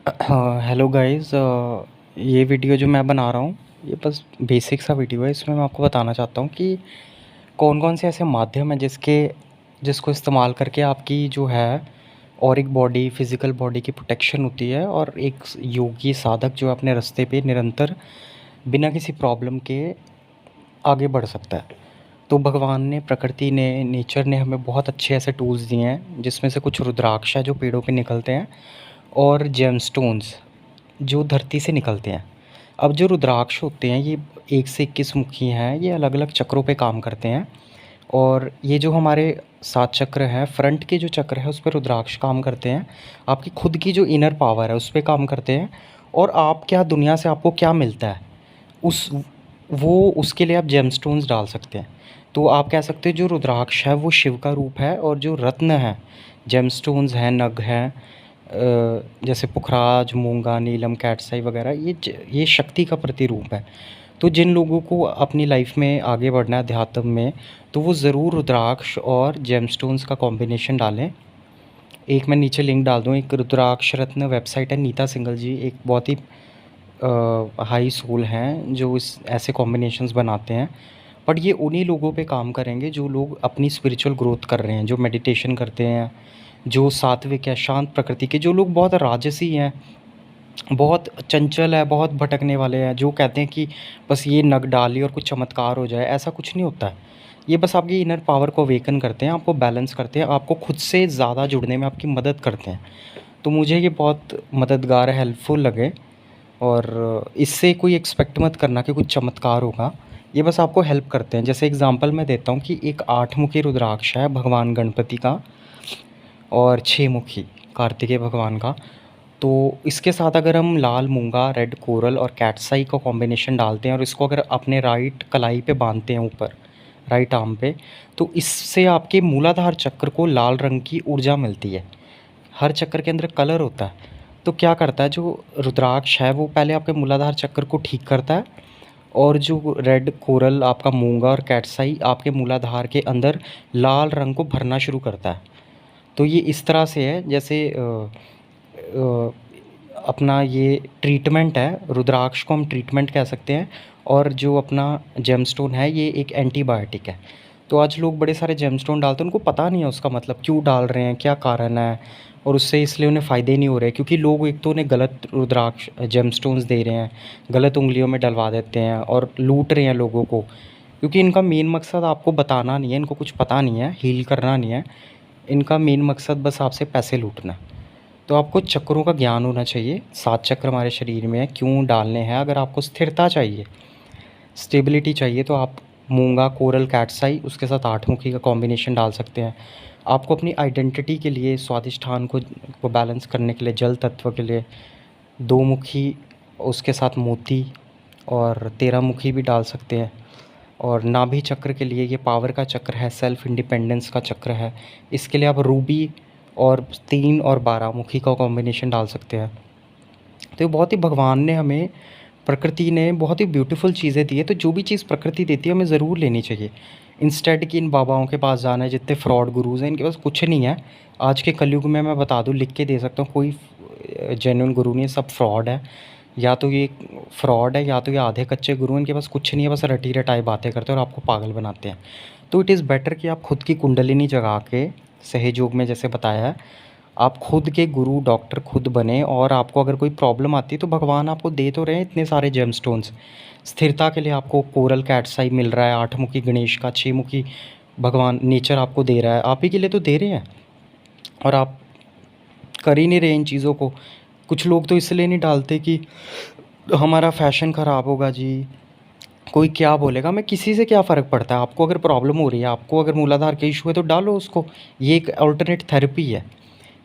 हाँ, hello guys. ये video जो मैं बना रहा हूँ, ये बस बेसिक सा वीडियो है। इसमें मैं आपको बताना चाहता हूँ कि कौन-कौन से ऐसे माध्यम हैं जिसको इस्तेमाल करके आपकी जो है औरिक बॉडी, फिज़िकल बॉडी की प्रोटेक्शन होती है और एक योगी साधक जो है अपने रास्ते पे निरंतर बिना किसी प्रॉब्लम के आगे बढ़ सकता है। तो भगवान ने, प्रकृति ने, नेचर ने हमें बहुत अच्छे ऐसे टूल्स दिए हैं, जिसमें से कुछ रुद्राक्ष है जो पेड़ों पे निकलते हैं और जेमस्टोन्स जो धरती से निकलते हैं। अब जो रुद्राक्ष होते हैं ये 1 से 21 मुखी हैं, ये अलग-अलग चक्रों पे काम करते हैं और ये जो हमारे 7 चक्र हैं, फ्रंट के जो चक्र हैं उस पे रुद्राक्ष काम करते हैं। आपकी खुद की जो इनर पावर है उस पे काम करते हैं और आप क्या दुनिया से आपको क्या मिलता है, उस वो उसके लिए आप जेमस्टोन्स डाल सकते हैं। तो आप कह सकते हैं जो रुद्राक्ष है वो शिव का रूप है और जो रत्न हैं, जेमस्टोन्स हैं, नग हैं, जैसे पुखराज, मूंगा, नीलम, कैटसाई वगैरह, ये शक्ति का प्रतिरूप है। तो जिन लोगों को अपनी लाइफ में आगे बढ़ना है अध्यात्म में, तो वो ज़रूर रुद्राक्ष और जेमस्टोन्स का कॉम्बिनेशन डालें। एक मैं नीचे लिंक डाल दूँ, एक रुद्राक्ष रत्न वेबसाइट है, नीता सिंघल जी एक बहुत ही हाई सोल हैं जो इस ऐसे कॉम्बिनेशंस बनाते हैं। बट ये उन्हीं लोगों पे काम करेंगे जो लोग अपनी स्पिरिचुअल ग्रोथ कर रहे हैं, जो मेडिटेशन करते हैं, जो सात्विक है, शांत प्रकृति के। जो लोग बहुत राजसी हैं, बहुत चंचल है, बहुत भटकने वाले हैं, जो कहते हैं कि बस ये नग डालिए और कुछ चमत्कार हो जाए, ऐसा कुछ नहीं होता है। ये बस आपकी इनर पावर को अवेकन करते हैं, आपको बैलेंस करते हैं, आपको खुद से ज़्यादा जुड़ने में आपकी मदद करते हैं। तो मुझे ये बहुत मददगार, हेल्पफुल लगे और इससे कोई एक्सपेक्ट मत करना कि कुछ चमत्कार होगा। ये बस आपको हेल्प करते हैं। जैसे एग्ज़ाम्पल मैं देता हूँ कि एक 8 मुखी रुद्राक्ष है भगवान गणपति का और 6 मुखी कार्तिकेय भगवान का। तो इसके साथ अगर हम लाल मूंगा, रेड कोरल और कैटसाई का कॉम्बिनेशन डालते हैं और इसको अगर अपने राइट कलाई पे बांधते हैं ऊपर, राइट आर्म पे, तो इससे आपके मूलाधार चक्र को लाल रंग की ऊर्जा मिलती है। हर चक्र के अंदर कलर होता है। तो क्या करता है जो रुद्राक्ष है वो पहले आपके मूलाधार चक्र को ठीक करता है और जो रेड कोरल आपका मूंगा और कैटसाई आपके मूलाधार के अंदर लाल रंग को भरना शुरू करता है। तो ये इस तरह से है जैसे अपना ये ट्रीटमेंट है, रुद्राक्ष को हम ट्रीटमेंट कह सकते हैं और जो अपना जेमस्टोन है ये एक एंटीबायोटिक है। तो आज लोग बड़े सारे जेमस्टोन डालते हैं, उनको पता नहीं है उसका मतलब क्यों डाल रहे हैं, क्या कारण है और उससे इसलिए उन्हें फ़ायदे नहीं हो रहे, क्योंकि लोग एक तो उन्हें गलत रुद्राक्ष जेमस्टोन्स दे रहे हैं, गलत उँगलियों में डलवा देते हैं और लूट रहे हैं लोगों को। क्योंकि इनका मेन मकसद आपको बताना नहीं है, इनको कुछ पता नहीं है, हील करना नहीं है। इनका मेन मकसद बस आपसे पैसे लूटना है। तो आपको चक्रों का ज्ञान होना चाहिए, 7 चक्र हमारे शरीर में हैं, क्यों डालने हैं। अगर आपको स्थिरता चाहिए, स्टेबिलिटी चाहिए, तो आप मूंगा, कोरल, कैटसाई उसके साथ 8 मुखी का कॉम्बिनेशन डाल सकते हैं। आपको अपनी आइडेंटिटी के लिए, स्वादिष्ठान को बैलेंस करने के लिए, जल तत्व के लिए 2 मुखी, उसके साथ मोती और 13 मुखी भी डाल सकते हैं। और नाभि चक्र के लिए ये पावर का चक्र है, सेल्फ इंडिपेंडेंस का चक्र है। इसके लिए आप रूबी और 3 और 12 मुखी का कॉम्बिनेशन डाल सकते हैं। तो ये बहुत ही भगवान ने हमें, प्रकृति ने बहुत ही ब्यूटीफुल चीज़ें दी है। तो जो भी चीज़ प्रकृति देती है हमें ज़रूर लेनी चाहिए, इंस्टेड कि इन बाबाओं के पास जाना है। जितने फ्रॉड गुरुज़ हैं इनके पास कुछ नहीं है। आज के कलयुग में मैं बता दूँ, लिख के दे सकता हूँ, कोई जेन्युइन गुरु नहीं है, सब फ्रॉड है। या तो ये फ्रॉड है या तो ये आधे कच्चे गुरु हैं, इनके पास कुछ नहीं है, बस रटी रटाई बातें करते हैं और आपको पागल बनाते हैं। तो इट इज़ बेटर कि आप खुद की कुंडलिनी जगा के, सहयोग में जैसे बताया है, आप खुद के गुरु डॉक्टर खुद बने और आपको अगर कोई प्रॉब्लम आती है तो भगवान आपको दे तो रहे हैं इतने सारे जेमस्टोन्स। स्थिरता के लिए आपको कोरल कैटसाई मिल रहा है, 8 मुखी गणेश का, 6 मुखी भगवान नेचर आपको दे रहा है, आप ही के लिए तो दे रहे हैं और आप कर ही नहीं रहे इन चीज़ों को। कुछ लोग तो इसलिए नहीं डालते कि हमारा फैशन ख़राब होगा जी, कोई क्या बोलेगा। हमें किसी से क्या फ़र्क पड़ता है। आपको अगर प्रॉब्लम हो रही है, आपको अगर मूलाधार का इशू है तो डालो उसको। ये एक अल्टरनेट थेरेपी है।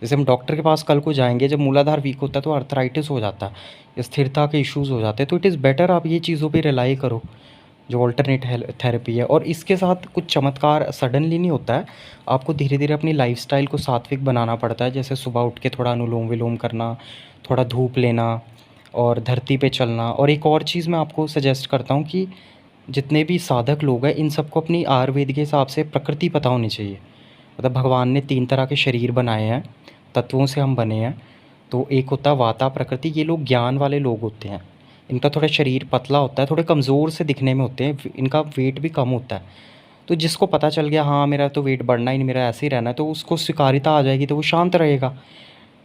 जैसे हम डॉक्टर के पास कल को जाएंगे, जब मूलाधार वीक होता है तो अर्थराइटिस हो जाता है या स्थिरता के इश्यूज़ हो जाते हैं, तो इट इज़ बेटर आप ये चीज़ों पे रिलाई करो जो अल्टरनेट थेरेपी है। और इसके साथ कुछ चमत्कार सडनली नहीं होता है, आपको धीरे धीरे अपनी लाइफस्टाइल को सात्विक बनाना पड़ता है। जैसे सुबह उठ के थोड़ा अनुलोम विलोम करना, थोड़ा धूप लेना और धरती पे चलना। और एक और चीज़ मैं आपको सजेस्ट करता हूँ कि जितने भी साधक लोग हैं इन सबको अपनी आयुर्वेद के हिसाब से प्रकृति पता होनी चाहिए। मतलब भगवान ने 3 तरह के शरीर बनाए हैं, तत्वों से हम बने हैं। तो एक होता है वाता प्रकृति, ये लोग ज्ञान वाले लोग होते हैं। इनका थोड़ा शरीर पतला होता है, थोड़े कमज़ोर से दिखने में होते हैं, इनका वेट भी कम होता है। तो जिसको पता चल गया हाँ मेरा तो वेट बढ़ना ही नहीं, मेरा ऐसे ही रहना है, तो उसको स्वीकारिता आ जाएगी तो वो शांत रहेगा,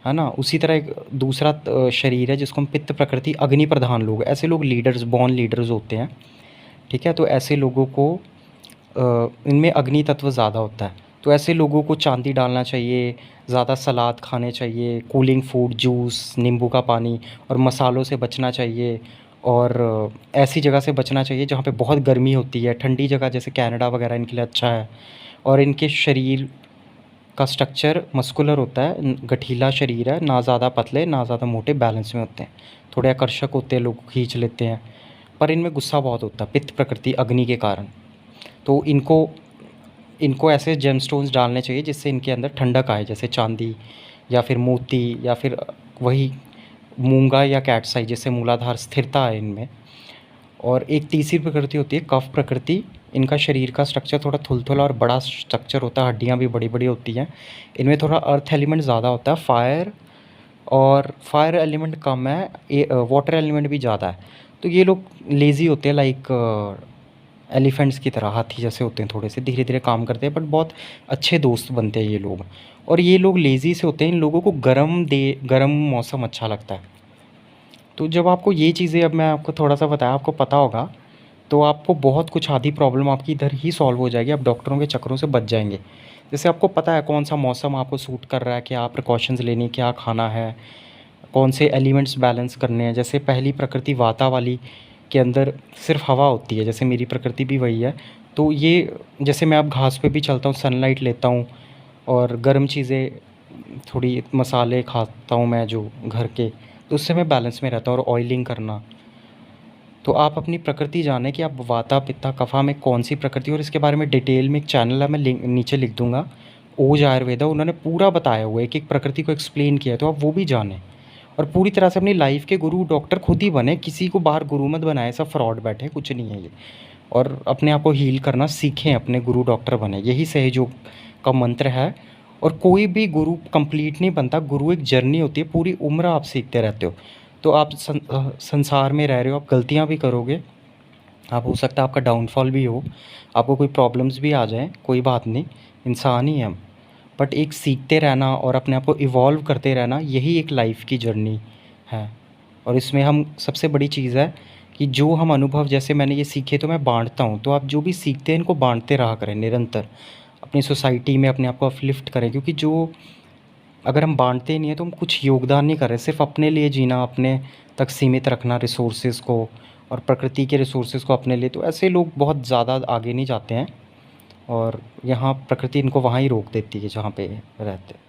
है ना? उसी तरह एक दूसरा शरीर है जिसको हम पित्त प्रकृति अग्नि प्रधान लोग, ऐसे लोग लीडर्स, बॉर्न लीडर्स होते हैं, ठीक है? तो ऐसे लोगों को इनमें अग्नि तत्व ज़्यादा होता है। तो ऐसे लोगों को चांदी डालना चाहिए, ज़्यादा सलाद खाने चाहिए, कूलिंग फूड, जूस, नींबू का पानी और मसालों से बचना चाहिए। और ऐसी जगह से बचना चाहिए जहाँ पे बहुत गर्मी होती है, ठंडी जगह जैसे कनाडा वगैरह इनके लिए अच्छा है। और इनके शरीर का स्ट्रक्चर मस्कुलर होता है, गठीला शरीर है, ना ज़्यादा पतले ना ज़्यादा मोटे, बैलेंस में होते हैं। थोड़े आकर्षक होते हैं, लोग खींच लेते हैं, पर इनमें गुस्सा बहुत होता है पित्त प्रकृति अग्नि के कारण। तो इनको इनको ऐसे जेमस्टोन्स डालने चाहिए जिससे इनके अंदर ठंडक आए, जैसे चांदी या फिर मोती या फिर वही मूंगा या कैटसाई, जिससे मूलाधार स्थिरता है इनमें। और एक तीसरी प्रकृति होती है कफ प्रकृति। इनका शरीर का स्ट्रक्चर थोड़ा थुलथुला और बड़ा स्ट्रक्चर होता है, हड्डियाँ भी बड़ी बड़ी होती हैं। इनमें थोड़ा अर्थ एलिमेंट ज़्यादा होता है, फायर एलिमेंट कम है, वाटर एलिमेंट भी ज़्यादा है। तो ये लोग लेज़ी होते हैं, लाइक एलिफेंट्स की तरह, हाथी जैसे होते हैं, थोड़े से धीरे धीरे काम करते हैं, बट बहुत अच्छे दोस्त बनते हैं ये लोग। और ये लोग लेज़ी से होते हैं, इन लोगों को गर्म मौसम अच्छा लगता है। तो जब आपको ये चीज़ें, अब मैं आपको थोड़ा सा बताया, आपको पता होगा, तो आपको बहुत कुछ आधी प्रॉब्लम आपकी इधर ही सॉल्व हो जाएगी, आप डॉक्टरों के चक्करों से बच जाएंगे। जैसे आपको पता है कौन सा मौसम आपको सूट कर रहा है, क्या प्रिकॉशंस लेनी, क्या खाना है, कौन से एलिमेंट्स बैलेंस करने हैं। जैसे पहली प्रकृति वाता वाली के अंदर सिर्फ हवा होती है, जैसे मेरी प्रकृति भी वही है। तो ये जैसे मैं अब घास पे भी चलता हूँ, सनलाइट लेता हूँ और गर्म चीज़ें, थोड़ी मसाले खाता हूँ मैं जो घर के, तो उससे मैं बैलेंस में रहता हूँ। और ऑयलिंग करना, तो आप अपनी प्रकृति जानें कि आप वाता पित्ता कफा में कौन सी प्रकृति, और इसके बारे में डिटेल में एक चैनल है, मैं लिंक नीचे लिख दूंगा, ओज आयुर्वेदा, उन्होंने पूरा बताया हुआ है, एक एक प्रकृति को एक्सप्लेन किया है, तो आप वो भी जानें। और पूरी तरह से अपनी लाइफ के गुरु डॉक्टर खुद ही बने, किसी को बाहर गुरु मत बनाए, सब फ्रॉड बैठे, कुछ नहीं है ये। और अपने आप को हील करना सीखें, अपने गुरु डॉक्टर बने, यही सहयोग का मंत्र है। और कोई भी गुरु कंप्लीट नहीं बनता, गुरु एक जर्नी होती है, पूरी उम्र आप सीखते रहते हो। तो आप संसार में रह रहे हो, आप गलतियाँ भी करोगे, आप हो सकता है आपका डाउनफॉल भी हो, आपको कोई प्रॉब्लम्स भी आ जाएँ, कोई बात नहीं, इंसान ही हैं हम। बट एक सीखते रहना और अपने आप को इवॉल्व करते रहना, यही एक लाइफ की जर्नी है। और इसमें हम सबसे बड़ी चीज़ है कि जो हम अनुभव, जैसे मैंने ये सीखे तो मैं बाँटता हूँ, तो आप जो भी सीखते हैं इनको बाँटते रहा करें निरंतर, अपनी सोसाइटी में अपने आप को अपलिफ्ट करें। क्योंकि जो, अगर हम बाँटते ही नहीं हैं तो हम कुछ योगदान नहीं कर रहे, सिर्फ़ अपने लिए जीना, अपने तक सीमित रखना रिसोर्सेज़ को, और प्रकृति के रिसोर्सेज़ को अपने लिए, तो ऐसे लोग बहुत ज़्यादा आगे नहीं जाते हैं। और यहाँ प्रकृति इनको वहाँ ही रोक देती है जहाँ पे रहते हैं।